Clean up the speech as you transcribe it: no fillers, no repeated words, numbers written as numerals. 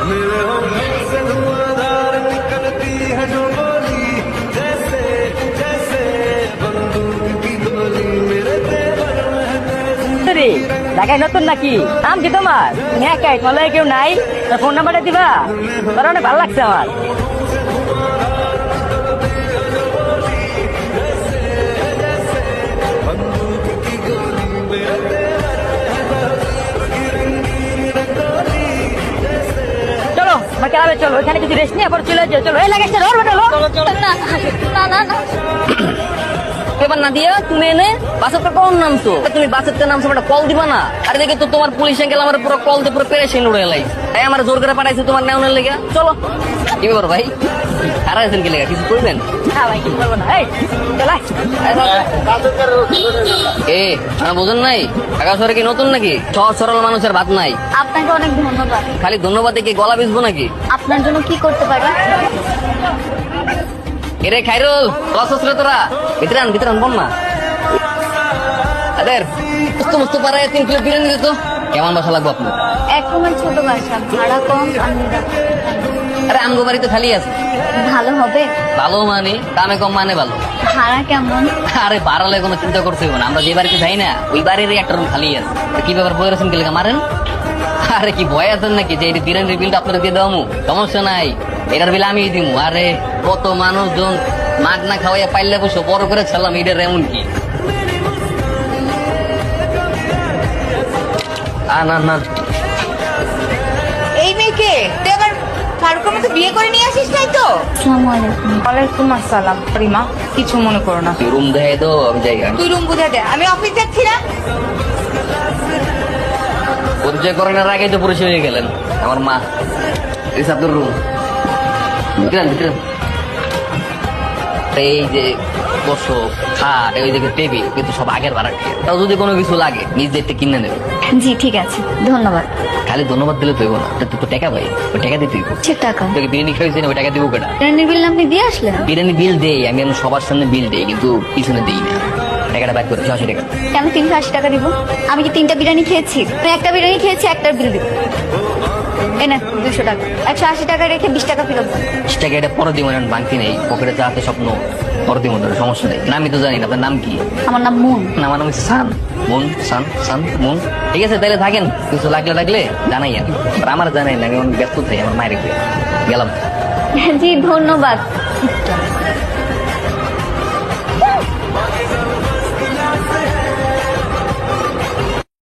मेरे होठों से धुआंधार निकलती है जो बोली, जैसे जैसे बंदूक की गोली, मेरे तेवर में है तेजी। রে ঢাকায় নতুন নাকি? নাম কি তোমার? তুমি একাই, তোমার লগে কেউ নাই? ফোন নাম্বারটা দিবা? তোর অনেক ভালো লাগছে আমার। চলো আমার ক্লাবে চলো, ওইখানে কিছু রেস্ট নিয়ে পরে চলে যাও। চলো এই লাগাইছে রোল বানালো। এবার না দিয়া তুমি এনে বাসের কোন নামছো? তুমি বাসের নামছো একটা কল দিবা না? আরে দেখে তো তোমার পুলিশ আঙ্কেল আমার পুরো কল দিয়ে পুরো পেরেশান উড়ে এলাই। তাই আমার জোর করে পাঠাইছে তোমার নেওয়ানোর লেগে। চলো কি ব্যাপার ভাই, আর আছেন কি লেগে কিছু করবেন? হ্যাঁ ভাই কিছু করবো না। এই চলাই এ আমার বোঝেন নাই, ঢাকা শহরে কি নতুন নাকি? সহজ সরল মানুষের ভাত নাই। আপনাকে অনেক ধন্যবাদ। খালি ধন্যবাদে কি গলা বিছবো নাকি? আপনার জন্য কি করতে পারি? এরে খাইরুল লসরে তোরা ভিতরে আন বল না। আদের মস্ত পাড়ায় 3 কিলো বিরিয়ানি দিত। কেমন বাসা লাগবে আপনার? এক রুমের ছোট বাসা, ভাড়া কম। আরে আমগো বাড়ি তো খালি আছে। ভালো হবে? ভালো মানে দামে কম মানে ভালো। ভাড়া কেমন? আরে বাড়ালে কোনো চিন্তা করতে হবে না, আমরা যে বাড়িতে যাই না ওই বাড়ির একটা রুম খালি আছে। কি ব্যাপার বই রয়েছেন কি লেখা মারেন? আরে কি ভয় আছেন নাকি যে এই বিরিয়ানির বিলটা আপনারা দিয়ে দেওয়া? সমস্যা নাই, এটার বিল আমি দিব। আরে কত মানুষজন মাগ না খাওয়াইয়া পাইলে বসে বড় করে ছাড়লাম, এটার এমন কি? না এই মেয়েকে তুই আবার ফারুকের মতো বিয়ে করে নিয়ে আসিস নাই তো? আসসালামু আলাইকুম। ওয়ালাইকুম আসসালাম। রিমা কিছু মনে করো না, রুম দেখাই তো আমি জায়গা তুই রুম বুঝা দে, আমি অফিস যাচ্ছি না। পরিচয় করানোর আগে তো পরিচয় হয়ে গেলেন। আমার মা এই আপনার রুম ভিতরে এই যে বসো খাট ওই দিকে টেবিল কিন্তু সব আগের ভাড়া খেয়ে তাও যদি কোনো কিছু লাগে নিজ দেখতে কিনে নেবে। জি ঠিক আছে, ধন্যবাদ। খালি ধন্যবাদ দিলে তো না, তো টাকা ভাই ওই টাকা দিতে দিব। সে টাকা তোকে বিরিয়ানি খাইছি না ওই টাকা দিব কেটা? ট্রেনের বিল আপনি দিয়ে আসলেন? বিরিয়ানি বিল দেই আমি, আমি সবার সামনে বিল দেই কিন্তু পিছনে দিই না। টাকাটা ব্যাক করে 80 টাকা। কেন 380 টাকা দিব? আমি কি 3টা বিরিয়ানি খেয়েছি? আমি একটা বিরিয়ানি খেয়েছি, একটার বিল দিব। এই না 200 টাকা, 180 টাকা রেখে 20 টাকা ফেরত দেন। 20 টাকা এটা পরে দিব, বাংতি নেই পকেটে যাতে স্বপ্ন পরে দিব, সমস্যা নেই। না আমি তো জানি না আপনার নাম কি? আমার নাম মুন। না আমার নাম সান মুন। সান মুন। ঠিক আছে তাহলে থাকেন, কিছু লাগলে জানাই। আর আমার জানাই না, আমি ব্যস্ত থাই আমার মায়ের গেলাম। জি ধন্যবাদ।